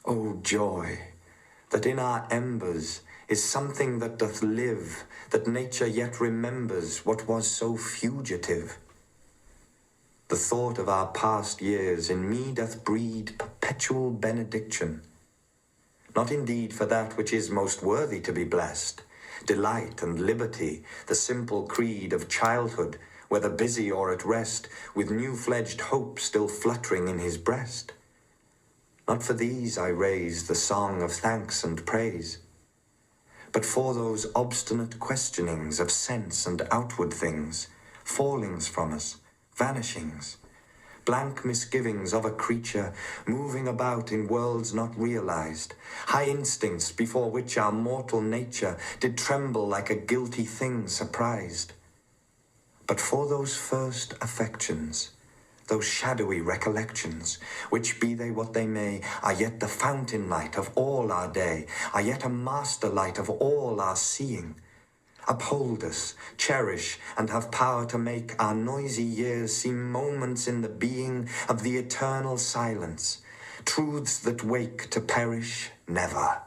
O joy, that in our embers is something that doth live, that nature yet remembers what was so fugitive. The thought of our past years in me doth breed perpetual benediction, not indeed for that which is most worthy to be blessed, delight and liberty, the simple creed of childhood, whether busy or at rest, with new-fledged hope still fluttering in his breast. Not for these I raise the song of thanks and praise, but for those obstinate questionings of sense and outward things, fallings from us, vanishings, blank misgivings of a creature moving about in worlds not realized, high instincts before which our mortal nature did tremble like a guilty thing surprised. But for those first affections, those shadowy recollections, which, be they what they may, are yet the fountain light of all our day, are yet a master light of all our seeing, uphold us, cherish, and have power to make our noisy years seem moments in the being of the eternal silence, truths that wake to perish never.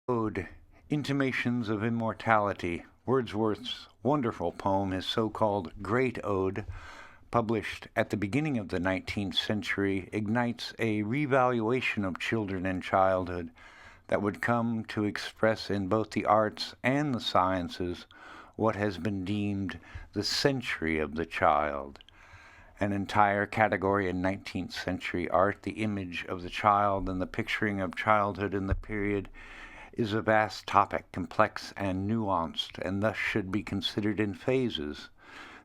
Ode, Intimations of Immortality, Wordsworth's wonderful poem, his so-called Great Ode, published at the beginning of the 19th century, ignites a revaluation of children and childhood that would come to express in both the arts and the sciences what has been deemed the century of the child. An entire category in 19th century art, the image of the child and the picturing of childhood in the period, is a vast topic, complex and nuanced, and thus should be considered in phases.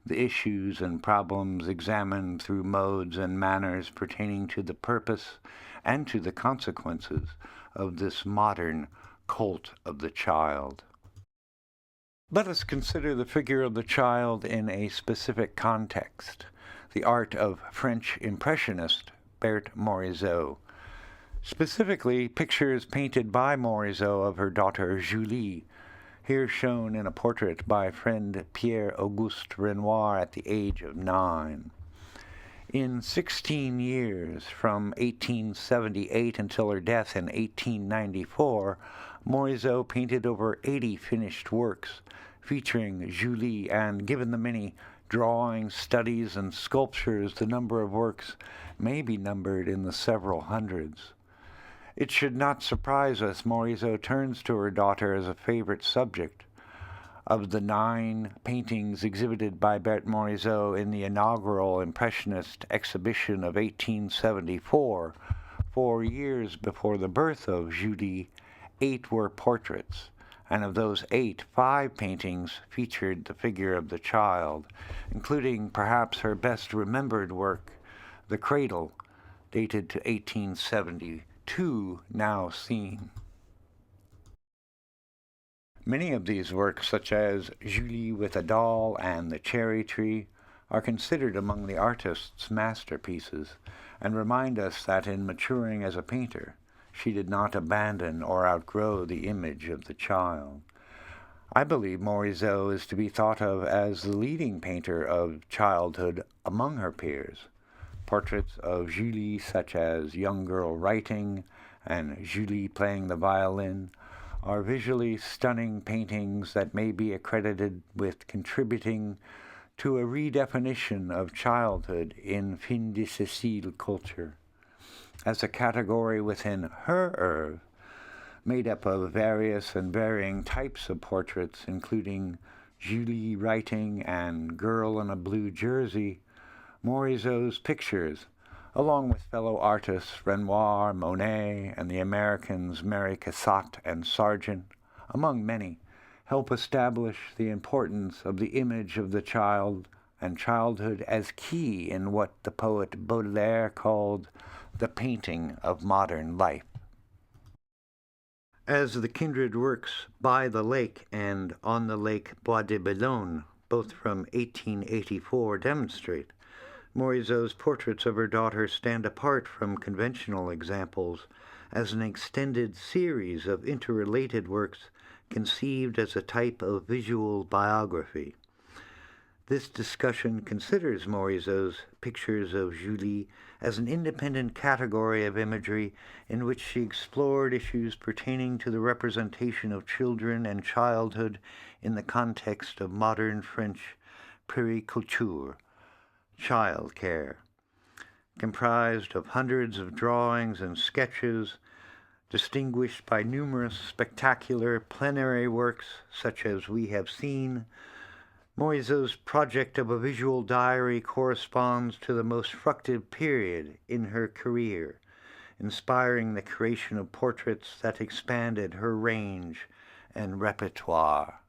The issues and problems examined through modes and manners pertaining to the purpose and to the consequences of this modern cult of the child. Let us consider the figure of the child in a specific context, the art of French Impressionist Berthe Morisot. Specifically, pictures painted by Morisot of her daughter Julie, here shown in a portrait by friend Pierre-Auguste Renoir at the age of 9. In 16 years, from 1878 until her death in 1894, Morisot painted over 80 finished works featuring Julie, and given the many drawings, studies, and sculptures, the number of works may be numbered in the several hundreds. It should not surprise us Morisot turns to her daughter as a favorite subject. Of the 9 paintings exhibited by Berthe Morisot in the inaugural Impressionist exhibition of 1874, 4 years before the birth of Julie, 8 were portraits, and of those 8, 5 paintings featured the figure of the child, including perhaps her best remembered work, The Cradle, dated to 1872, now seen. Many of these works, such as Julie with a Doll and The Cherry Tree, are considered among the artist's masterpieces, and remind us that in maturing as a painter, she did not abandon or outgrow the image of the child. I believe Morisot is to be thought of as the leading painter of childhood among her peers. Portraits of Julie, such as Young Girl Writing and Julie Playing the Violin, are visually stunning paintings that may be accredited with contributing to a redefinition of childhood in fin de Cécile culture. As a category within her oeuvre, made up of various and varying types of portraits, including Julie Writing and Girl in a Blue Jersey, Morisot's pictures, along with fellow artists Renoir, Monet, and the Americans Mary Cassatt and Sargent, among many, help establish the importance of the image of the child and childhood as key in what the poet Baudelaire called the painting of modern life. As the kindred works By the Lake and On the Lake Bois de Boulogne, both from 1884, demonstrate, Morisot's portraits of her daughter stand apart from conventional examples as an extended series of interrelated works conceived as a type of visual biography. This discussion considers Morisot's pictures of Julie as an independent category of imagery in which she explored issues pertaining to the representation of children and childhood in the context of modern French puériculture, child care, comprised of hundreds of drawings and sketches, distinguished by numerous spectacular plenary works such as we have seen. Morisot's project of a visual diary corresponds to the most fructive period in her career, inspiring the creation of portraits that expanded her range and repertoire.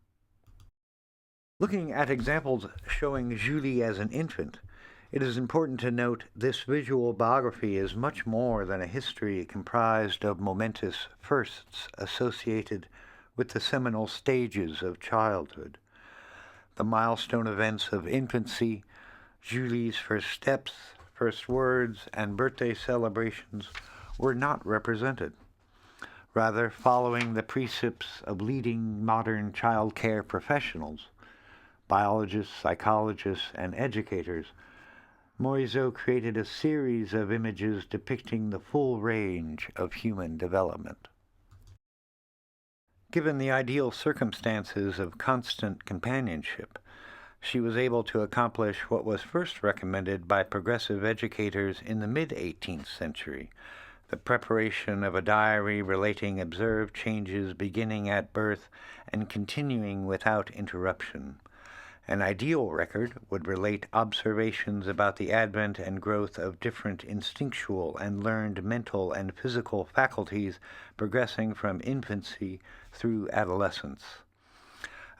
Looking at examples showing Julie as an infant, it is important to note this visual biography is much more than a history comprised of momentous firsts associated with the seminal stages of childhood. The milestone events of infancy, Julie's first steps, first words, and birthday celebrations were not represented. Rather, following the precepts of leading modern child care professionals, biologists, psychologists, and educators, Morisot created a series of images depicting the full range of human development. Given the ideal circumstances of constant companionship, she was able to accomplish what was first recommended by progressive educators in the mid-18th century, the preparation of a diary relating observed changes beginning at birth and continuing without interruption. An ideal record would relate observations about the advent and growth of different instinctual and learned mental and physical faculties progressing from infancy through adolescence.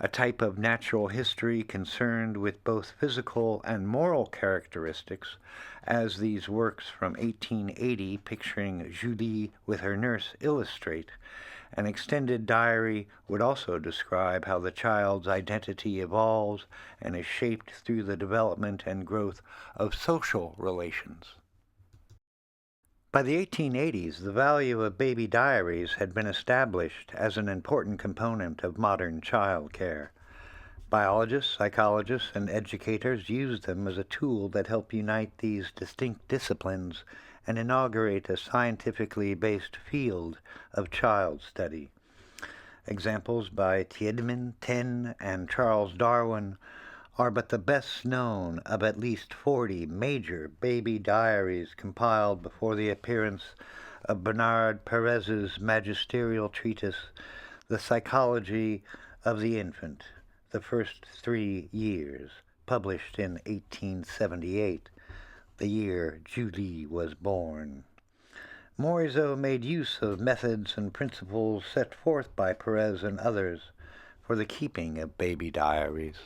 A type of natural history concerned with both physical and moral characteristics, as these works from 1880 picturing Julie with her nurse illustrate. An extended diary would also describe how the child's identity evolves and is shaped through the development and growth of social relations. By the 1880s, the value of baby diaries had been established as an important component of modern child care. Biologists, psychologists, and educators used them as a tool that helped unite these distinct disciplines and inaugurate a scientifically based field of child study. Examples by Tiedemann, Taine, and Charles Darwin are but the best known of at least 40 major baby diaries compiled before the appearance of Bernard Perez's magisterial treatise, The Psychology of the Infant, the First 3 Years, published in 1878. The year Julie was born. Morisot made use of methods and principles set forth by Perez and others for the keeping of baby diaries.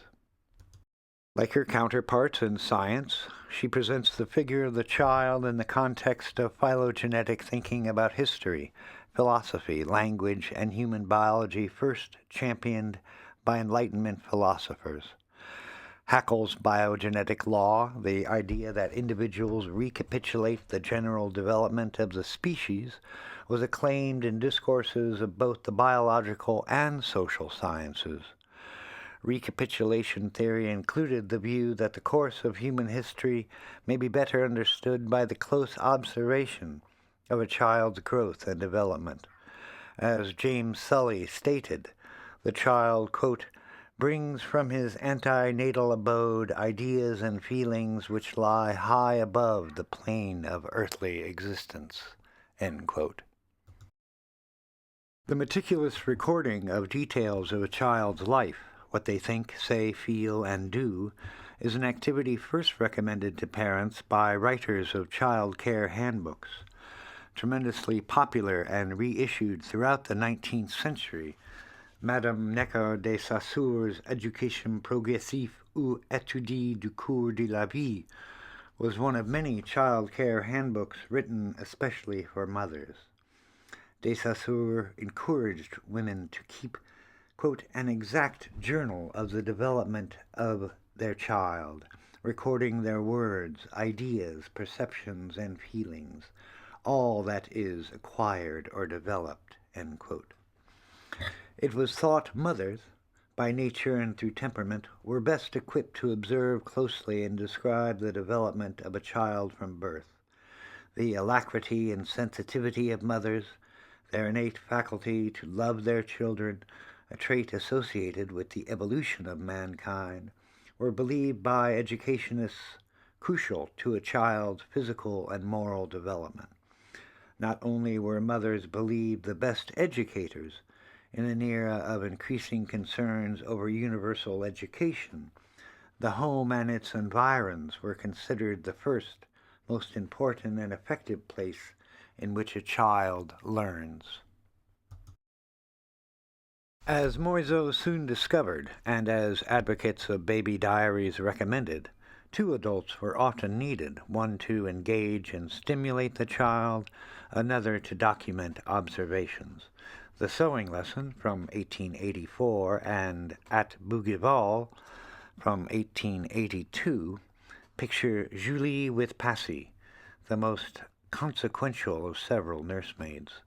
Like her counterparts in science, she presents the figure of the child in the context of phylogenetic thinking about history, philosophy, language, and human biology first championed by Enlightenment philosophers. Haeckel's biogenetic law, the idea that individuals recapitulate the general development of the species, was acclaimed in discourses of both the biological and social sciences. Recapitulation theory included the view that the course of human history may be better understood by the close observation of a child's growth and development. As James Sully stated, the child, quote, brings from his antenatal abode ideas and feelings which lie high above the plane of earthly existence, end quote. The meticulous recording of details of a child's life, what they think, say, feel, and do, is an activity first recommended to parents by writers of child care handbooks. Tremendously popular and reissued throughout the 19th century, Madame Necker de Saussure's Éducation progressive ou étude du cours de la vie was one of many child care handbooks written especially for mothers. De Saussure encouraged women to keep, quote, an exact journal of the development of their child, recording their words, ideas, perceptions, and feelings, all that is acquired or developed, end quote. It was thought mothers, by nature and through temperament, were best equipped to observe closely and describe the development of a child from birth. The alacrity and sensitivity of mothers, their innate faculty to love their children, a trait associated with the evolution of mankind, were believed by educationists crucial to a child's physical and moral development. Not only were mothers believed the best educators in an era of increasing concerns over universal education, the home and its environs were considered the first, most important and effective place in which a child learns. As Morisot soon discovered, and as advocates of baby diaries recommended, two adults were often needed, one to engage and stimulate the child, another to document observations. The Sewing Lesson from 1884 and At Bougival from 1882 picture Julie with Passy, the most consequential of several nursemaids.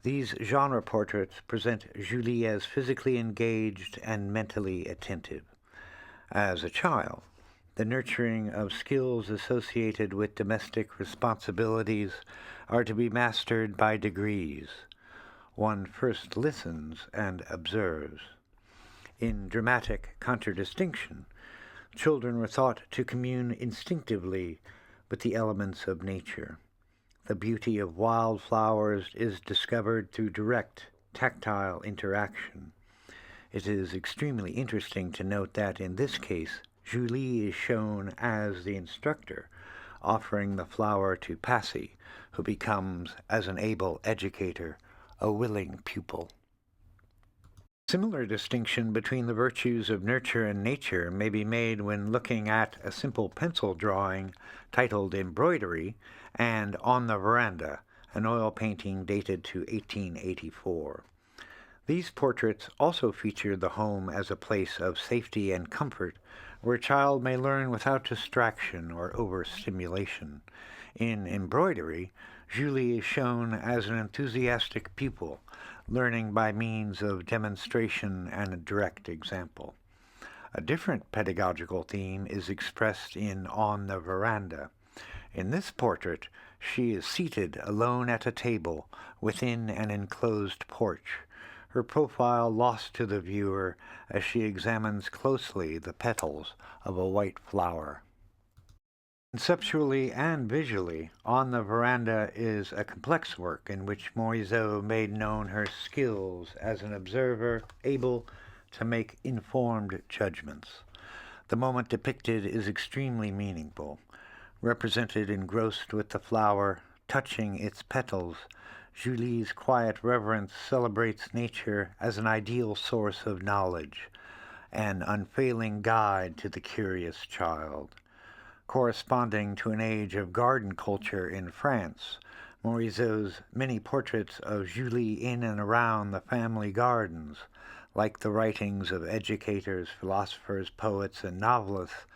These genre portraits present Julie as physically engaged and mentally attentive. As a child, the nurturing of skills associated with domestic responsibilities are to be mastered by degrees. One first listens and observes. In dramatic contradistinction, children were thought to commune instinctively with the elements of nature. The beauty of wildflowers is discovered through direct, tactile interaction. It is extremely interesting to note that in this case, Julie is shown as the instructor, offering the flower to Passy, who becomes, as an able educator, a willing pupil. Similar distinction between the virtues of nurture and nature may be made when looking at a simple pencil drawing titled Embroidery and On the Veranda, an oil painting dated to 1884. These portraits also feature the home as a place of safety and comfort where a child may learn without distraction or overstimulation. In Embroidery, Julie is shown as an enthusiastic pupil, learning by means of demonstration and a direct example. A different pedagogical theme is expressed in On the Veranda. In this portrait, she is seated alone at a table within an enclosed porch, her profile lost to the viewer as she examines closely the petals of a white flower. Conceptually and visually, On the Veranda is a complex work in which Morisot made known her skills as an observer able to make informed judgments. The moment depicted is extremely meaningful. Represented engrossed with the flower, touching its petals, Julie's quiet reverence celebrates nature as an ideal source of knowledge, an unfailing guide to the curious child. Corresponding to an age of garden culture in France, Morisot's many portraits of Julie in and around the family gardens, like the writings of educators, philosophers, poets, and novelists,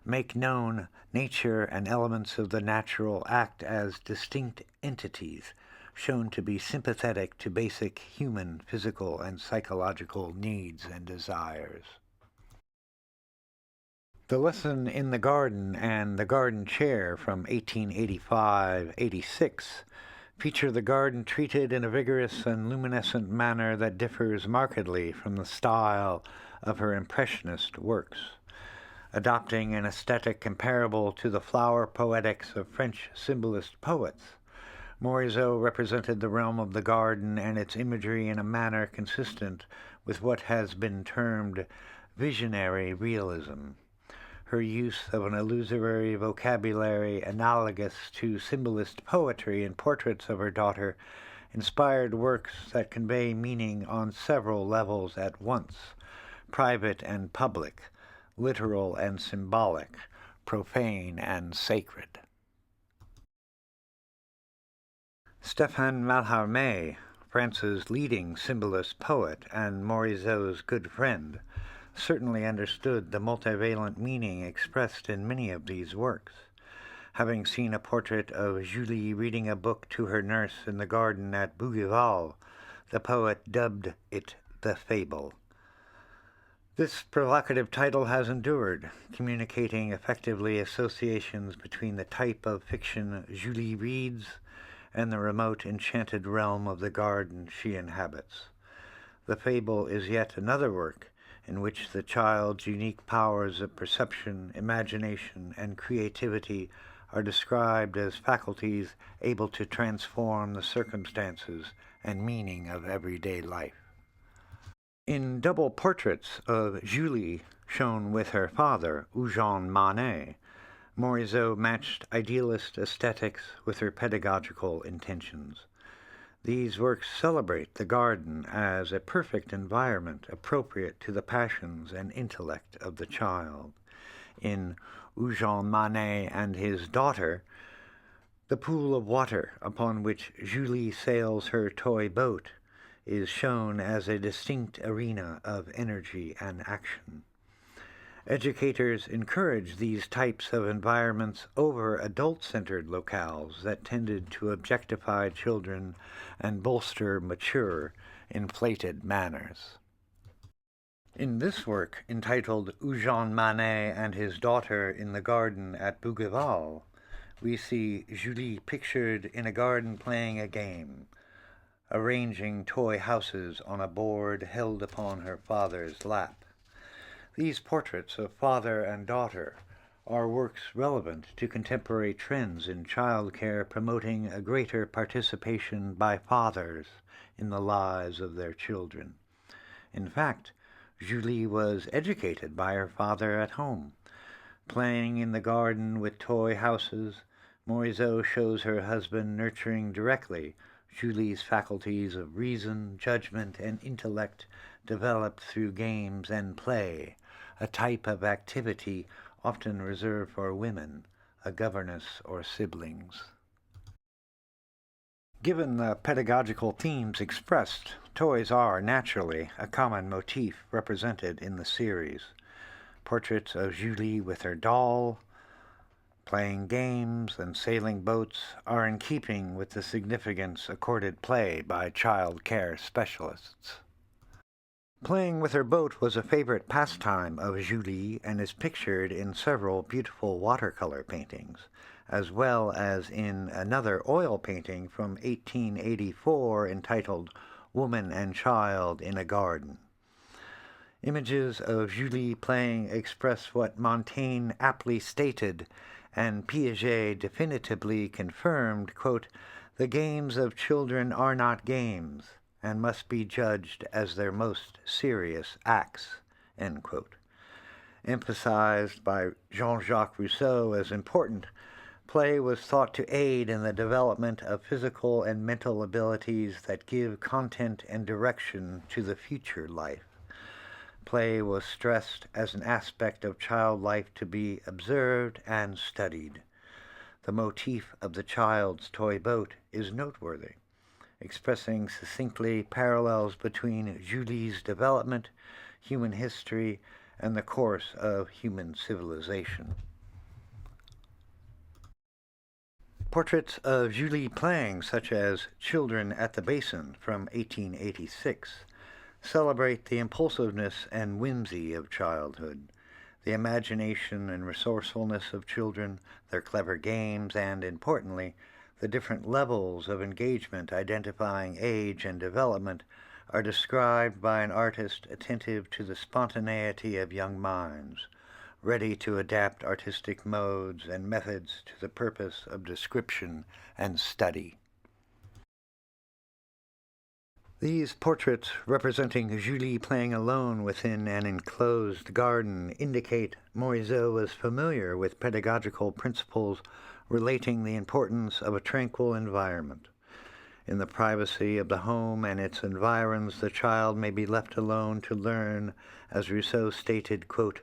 make known nature and elements of the natural act as distinct entities, shown to be sympathetic to basic human physical and psychological needs and desires. The Lesson in the Garden and The Garden Chair from 1885-86 feature the garden treated in a vigorous and luminescent manner that differs markedly from the style of her Impressionist works. Adopting an aesthetic comparable to the flower poetics of French symbolist poets, Morisot represented the realm of the garden and its imagery in a manner consistent with what has been termed visionary realism. Her use of an illusory vocabulary analogous to symbolist poetry in portraits of her daughter inspired works that convey meaning on several levels at once, private and public, literal and symbolic, profane and sacred. Stéphane Mallarmé, France's leading symbolist poet and Morisot's good friend, certainly understood the multivalent meaning expressed in many of these works. Having seen a portrait of Julie reading a book to her nurse in the garden at Bougival, the poet dubbed it the fable. This provocative title has endured, communicating effectively associations between the type of fiction Julie reads and the remote enchanted realm of the garden she inhabits. The fable is yet another work in which the child's unique powers of perception, imagination, and creativity are described as faculties able to transform the circumstances and meaning of everyday life. In double portraits of Julie shown with her father, Eugène Manet, Morisot matched idealist aesthetics with her pedagogical intentions. These works celebrate the garden as a perfect environment appropriate to the passions and intellect of the child. In Eugène Manet and his daughter, the pool of water upon which Julie sails her toy boat is shown as a distinct arena of energy and action. Educators encourage these types of environments over adult-centered locales that tended to objectify children and bolster mature, inflated manners. In this work, entitled Eugène Manet and his daughter in the garden at Bougival, we see Julie pictured in a garden playing a game, arranging toy houses on a board held upon her father's lap. These portraits of father and daughter are works relevant to contemporary trends in childcare, promoting a greater participation by fathers in the lives of their children. In fact, Julie was educated by her father at home. Playing in the garden with toy houses, Morisot shows her husband nurturing directly Julie's faculties of reason, judgment, and intellect developed through games and play, a type of activity often reserved for women, a governess or siblings. Given the pedagogical themes expressed, toys are, naturally, a common motif represented in the series. Portraits of Julie with her doll, playing games, and sailing boats are in keeping with the significance accorded play by child care specialists. Playing with her boat was a favorite pastime of Julie and is pictured in several beautiful watercolor paintings, as well as in another oil painting from 1884 entitled Woman and Child in a Garden. Images of Julie playing express what Montaigne aptly stated and Piaget definitively confirmed, quote, "The games of children are not games, and must be judged as their most serious acts," end quote. Emphasized by Jean-Jacques Rousseau as important, play was thought to aid in the development of physical and mental abilities that give content and direction to the future life. Play was stressed as an aspect of child life to be observed and studied. The motif of the child's toy boat is noteworthy, expressing succinctly parallels between Julie's development, human history, and the course of human civilization. Portraits of Julie playing, such as Children at the Basin from 1886, celebrate the impulsiveness and whimsy of childhood, the imagination and resourcefulness of children, their clever games, and, importantly, the different levels of engagement identifying age and development are described by an artist attentive to the spontaneity of young minds, ready to adapt artistic modes and methods to the purpose of description and study. These portraits, representing Julie playing alone within an enclosed garden, indicate Morisot was familiar with pedagogical principles relating the importance of a tranquil environment. In the privacy of the home and its environs, the child may be left alone to learn, as Rousseau stated, quote,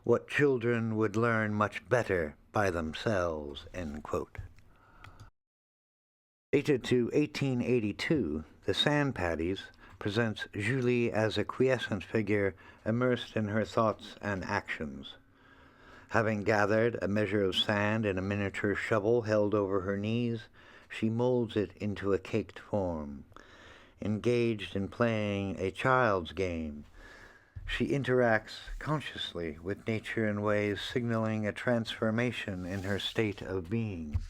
"what children would learn much better by themselves," end quote. Dated to 1882, The Sand Paddies presents Julie as a quiescent figure immersed in her thoughts and actions. Having gathered a measure of sand in a miniature shovel held over her knees, she molds it into a caked form. Engaged in playing a child's game, She interacts consciously with nature in ways signaling a transformation in her state of being,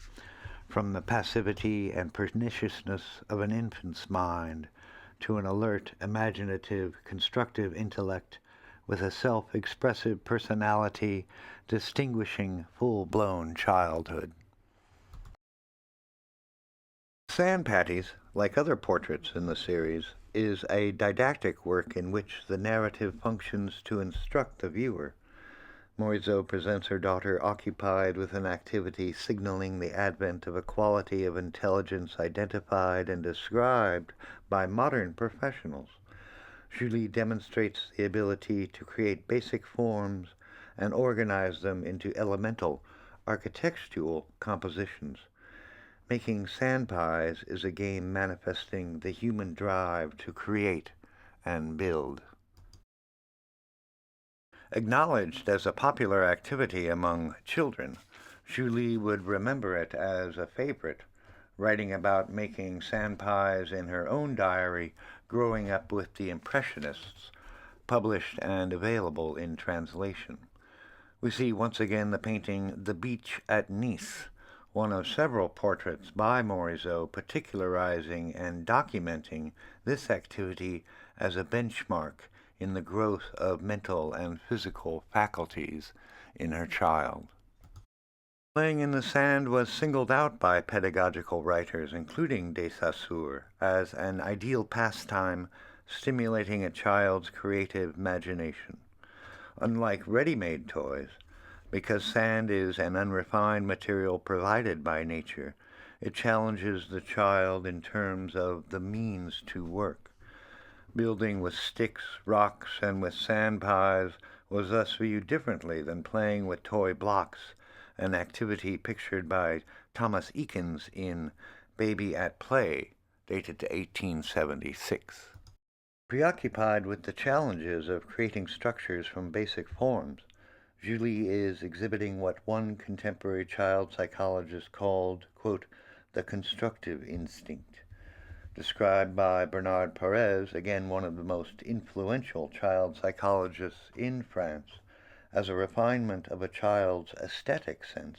from the passivity and perniciousness of an infant's mind to an alert, imaginative, constructive intellect with a self-expressive personality distinguishing full-blown childhood. Sand Patties, like other portraits in the series, is a didactic work in which the narrative functions to instruct the viewer. Morisot presents her daughter occupied with an activity signaling the advent of a quality of intelligence identified and described by modern professionals. Julie demonstrates the ability to create basic forms and organize them into elemental, architectural compositions. Making sand pies is a game manifesting the human drive to create and build. Acknowledged as a popular activity among children, Julie would remember it as a favorite, writing about making sand pies in her own diary growing up with the Impressionists, published and available in translation. We see once again the painting The Beach at Nice, one of several portraits by Morisot particularizing and documenting this activity as a benchmark in the growth of mental and physical faculties in her child. Playing in the sand was singled out by pedagogical writers, including de Saussure, as an ideal pastime stimulating a child's creative imagination. Unlike ready-made toys, because sand is an unrefined material provided by nature, it challenges the child in terms of the means to work. Building with sticks, rocks, and with sand pies was thus viewed differently than playing with toy blocks, an activity pictured by Thomas Eakins in Baby at Play, dated to 1876. Preoccupied with the challenges of creating structures from basic forms, Julie is exhibiting what one contemporary child psychologist called, quote, the constructive instinct, described by Bernard Perez, again one of the most influential child psychologists in France, as a refinement of a child's aesthetic sense.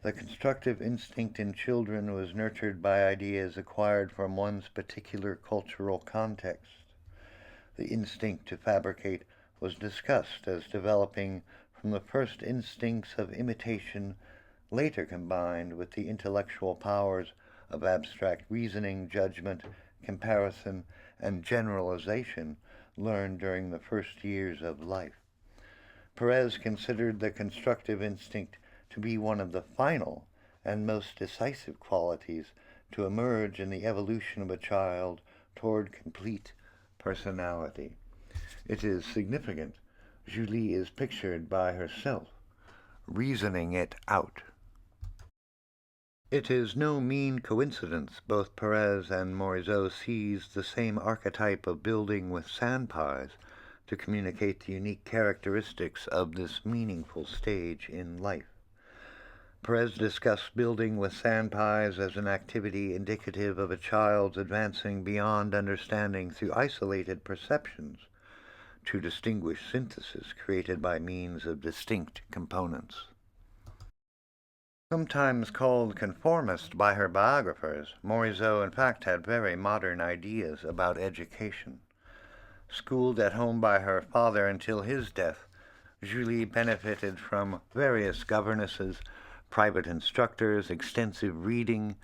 The constructive instinct in children was nurtured by ideas acquired from one's particular cultural context. The instinct to fabricate was discussed as developing from the first instincts of imitation, later combined with the intellectual powers of abstract reasoning, judgment, comparison, and generalization learned during the first years of life. Perez considered the constructive instinct to be one of the final and most decisive qualities to emerge in the evolution of a child toward complete personality. It is significant Julie is pictured by herself, reasoning it out. It is no mean coincidence both Perez and Morisot seized the same archetype of building with sand pies to communicate the unique characteristics of this meaningful stage in life. Perez discussed building with sand pies as an activity indicative of a child's advancing beyond understanding through isolated perceptions to distinguish synthesis created by means of distinct components. Sometimes called conformist by her biographers, Morisot in fact had very modern ideas about education. Schooled at home by her father until his death, Julie benefited from various governesses, private instructors, extensive reading,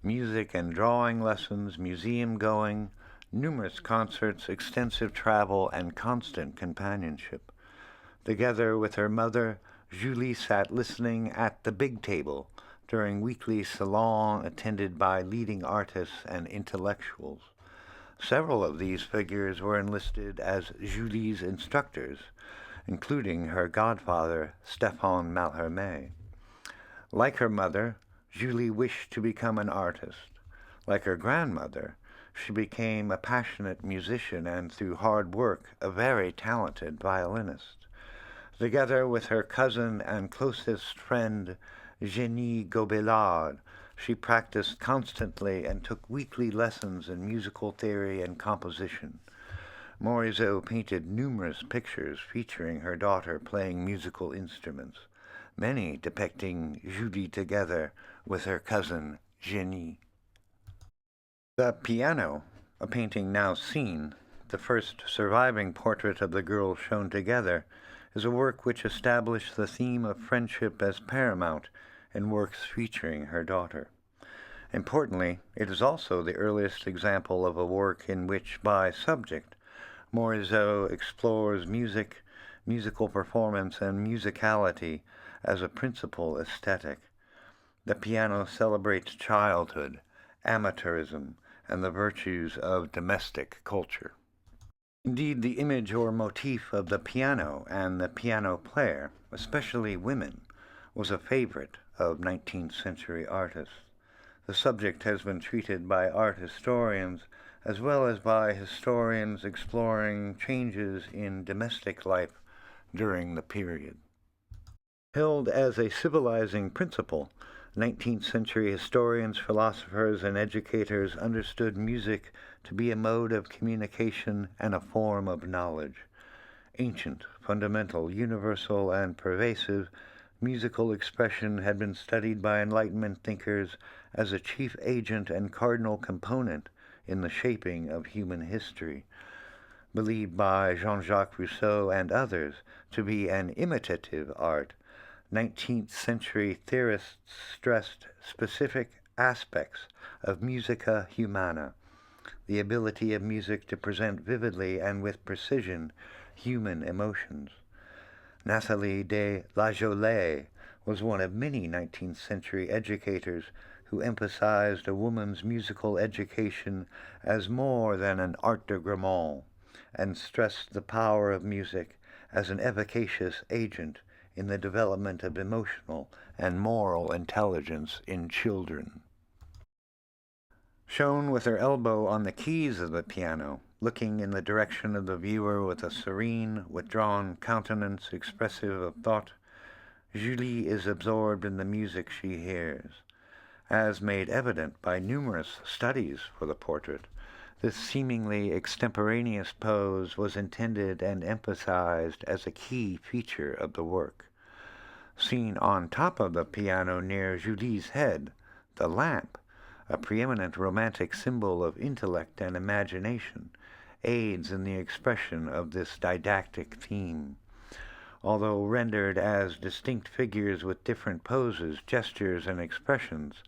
music and drawing lessons, museum going, numerous concerts, extensive travel, and constant companionship. Together with her mother, Julie sat listening at the big table during weekly salons attended by leading artists and intellectuals. Several of these figures were enlisted as Julie's instructors, including her godfather, Stéphane Mallarmé. Like her mother, Julie wished to become an artist. Like her grandmother, she became a passionate musician and, through hard work, a very talented violinist. Together with her cousin and closest friend, Jenny Gobelard, she practiced constantly and took weekly lessons in musical theory and composition. Morisot painted numerous pictures featuring her daughter playing musical instruments, many depicting Julie together with her cousin Jenny. The Piano, a painting now seen, the first surviving portrait of the girls shown together, is a work which established the theme of friendship as paramount in works featuring her daughter. Importantly, it is also the earliest example of a work in which, by subject, Morisot explores music, musical performance, and musicality as a principal aesthetic. The Piano celebrates childhood, amateurism, and the virtues of domestic culture. Indeed, the image or motif of the piano and the piano player, especially women, was a favorite of 19th century artists. The subject has been treated by art historians as well as by historians exploring changes in domestic life during the period. Held as a civilizing principle, 19th century historians, philosophers, and educators understood music to be a mode of communication and a form of knowledge. Ancient, fundamental, universal, and pervasive, musical expression had been studied by Enlightenment thinkers as a chief agent and cardinal component in the shaping of human history. Believed by Jean-Jacques Rousseau and others to be an imitative art, 19th century theorists stressed specific aspects of musica humana, the ability of music to present vividly and with precision human emotions. Nathalie de la Jolie was one of many 19th century educators who emphasized a woman's musical education as more than an art de grammont, and stressed the power of music as an efficacious agent in the development of emotional and moral intelligence in children. Shown with her elbow on the keys of the piano, looking in the direction of the viewer with a serene, withdrawn countenance expressive of thought, Julie is absorbed in the music she hears. As made evident by numerous studies for the portrait, this seemingly extemporaneous pose was intended and emphasized as a key feature of the work. Seen on top of the piano near Julie's head, the lamp, a preeminent romantic symbol of intellect and imagination, aids in the expression of this didactic theme. Although rendered as distinct figures with different poses, gestures, and expressions,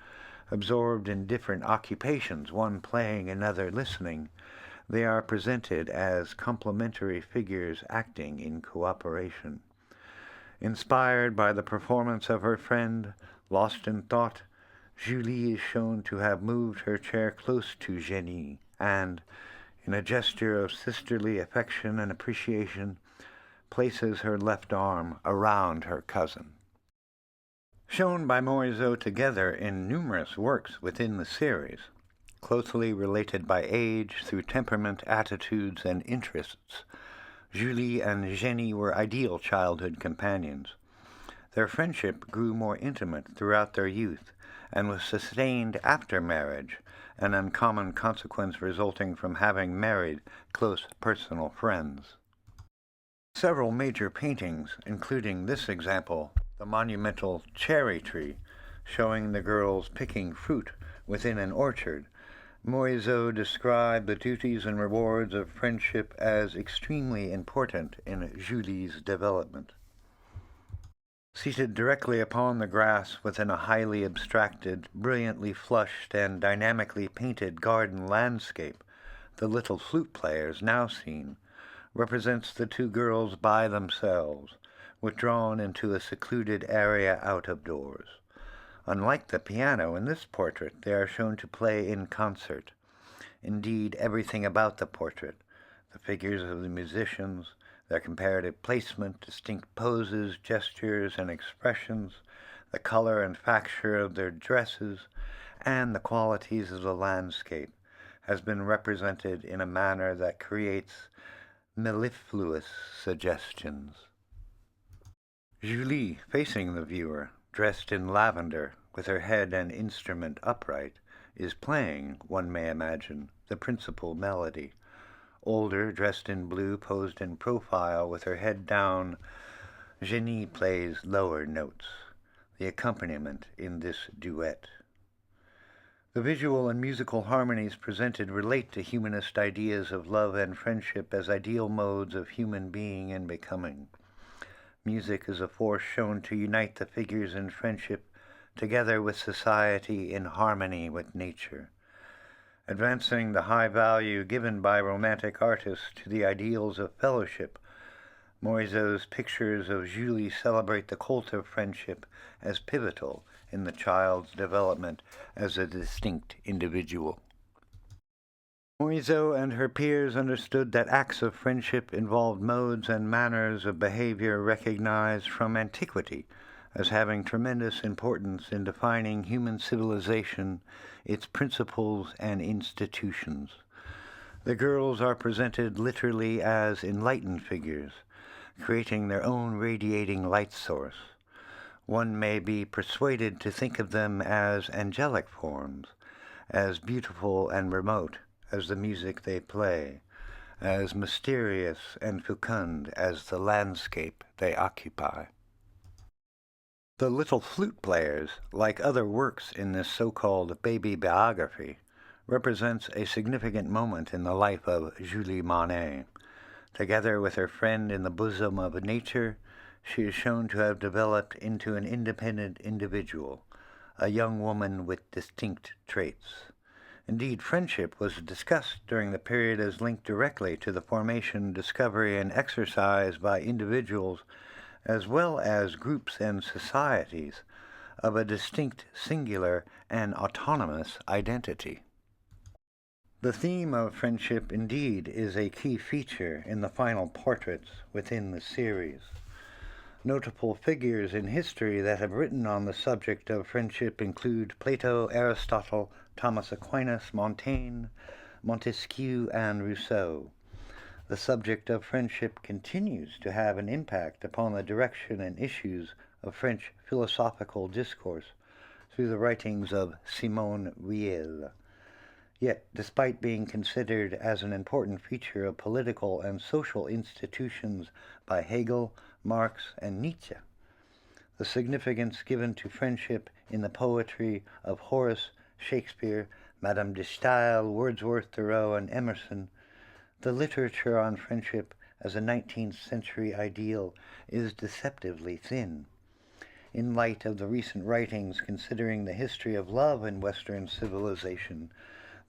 absorbed in different occupations, one playing, another listening, they are presented as complementary figures acting in cooperation. Inspired by the performance of her friend, lost in thought, Julie is shown to have moved her chair close to Jenny, and, in a gesture of sisterly affection and appreciation, places her left arm around her cousin. Shown by Morisot together in numerous works within the series, closely related by age through temperament, attitudes, and interests, Julie and Jenny were ideal childhood companions. Their friendship grew more intimate throughout their youth and was sustained after marriage, an uncommon consequence resulting from having married close personal friends. Several major paintings, including this example, the monumental cherry tree, showing the girls picking fruit within an orchard, Morisot described the duties and rewards of friendship as extremely important in Julie's development. Seated directly upon the grass within a highly abstracted, brilliantly flushed, and dynamically painted garden landscape, the little flute players now seen represents the two girls by themselves, withdrawn into a secluded area out of doors. Unlike the piano in this portrait, they are shown to play in concert. Indeed, everything about the portrait, the figures of the musicians, their comparative placement, distinct poses, gestures, and expressions, the color and facture of their dresses, and the qualities of the landscape, has been represented in a manner that creates mellifluous suggestions. Julie, facing the viewer, dressed in lavender, with her head and instrument upright, is playing, one may imagine, the principal melody, older, dressed in blue, posed in profile with her head down. Jenny plays lower notes, the accompaniment in this duet. The visual and musical harmonies presented relate to humanist ideas of love and friendship as ideal modes of human being and becoming. Music is a force shown to unite the figures in friendship together with society in harmony with nature. Advancing the high value given by romantic artists to the ideals of fellowship, Morisot's pictures of Julie celebrate the cult of friendship as pivotal in the child's development as a distinct individual. Morisot and her peers understood that acts of friendship involved modes and manners of behavior recognized from antiquity as having tremendous importance in defining human civilization, its principles and institutions. The girls are presented literally as enlightened figures, creating their own radiating light source. One may be persuaded to think of them as angelic forms, as beautiful and remote as the music they play, as mysterious and fecund as the landscape they occupy. The little flute players, like other works in this so-called baby biography, represents a significant moment in the life of Julie Monet. Together with her friend in the bosom of nature, she is shown to have developed into an independent individual, a young woman with distinct traits. Indeed, friendship was discussed during the period as linked directly to the formation, discovery, and exercise by individuals, as well as groups and societies, of a distinct, singular, and autonomous identity. The theme of friendship, indeed, is a key feature in the final portraits within the series. Notable figures in history that have written on the subject of friendship include Plato, Aristotle, Thomas Aquinas, Montaigne, Montesquieu, and Rousseau. The subject of friendship continues to have an impact upon the direction and issues of French philosophical discourse through the writings of Simone Weil. Yet, despite being considered as an important feature of political and social institutions by Hegel, Marx, and Nietzsche, the significance given to friendship in the poetry of Horace, Shakespeare, Madame de Staël, Wordsworth, Thoreau, and Emerson, the literature on friendship as a 19th century ideal is deceptively thin. In light of the recent writings considering the history of love in Western civilization,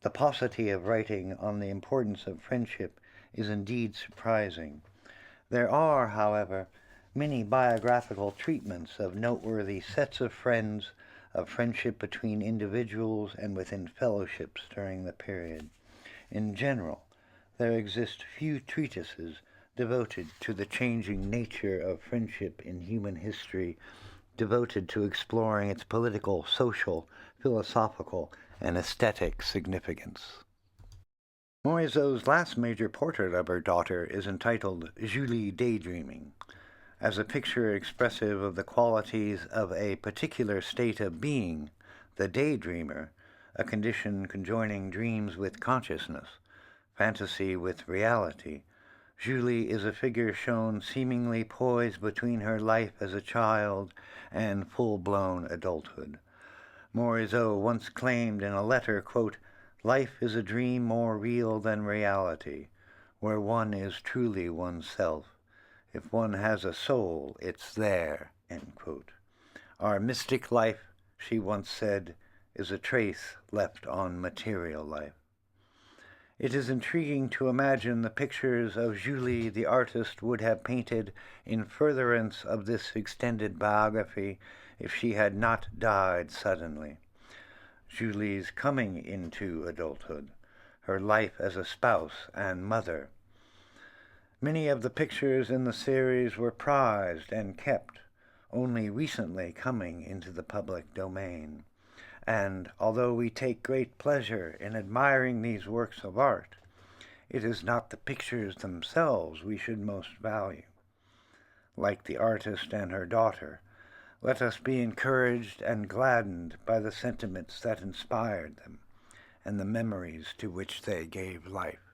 the paucity of writing on the importance of friendship is indeed surprising. There are, however, many biographical treatments of noteworthy sets of friends, of friendship between individuals and within fellowships during the period. In general, there exist few treatises devoted to the changing nature of friendship in human history, devoted to exploring its political, social, philosophical, and aesthetic significance. Morisot's last major portrait of her daughter is entitled Julie Daydreaming, as a picture expressive of the qualities of a particular state of being, the daydreamer, a condition conjoining dreams with consciousness, fantasy with reality. Julie is a figure shown seemingly poised between her life as a child and full-blown adulthood. Morisot once claimed in a letter, quote, "Life is a dream more real than reality, where one is truly oneself. If one has a soul, it's there," end quote. Our mystic life, she once said, is a trace left on material life. It is intriguing to imagine the pictures of Julie the artist would have painted in furtherance of this extended biography if she had not died suddenly. Julie's coming into adulthood, her life as a spouse and mother. Many of the pictures in the series were prized and kept, only recently coming into the public domain. And although we take great pleasure in admiring these works of art, it is not the pictures themselves we should most value. Like the artist and her daughter, let us be encouraged and gladdened by the sentiments that inspired them and the memories to which they gave life.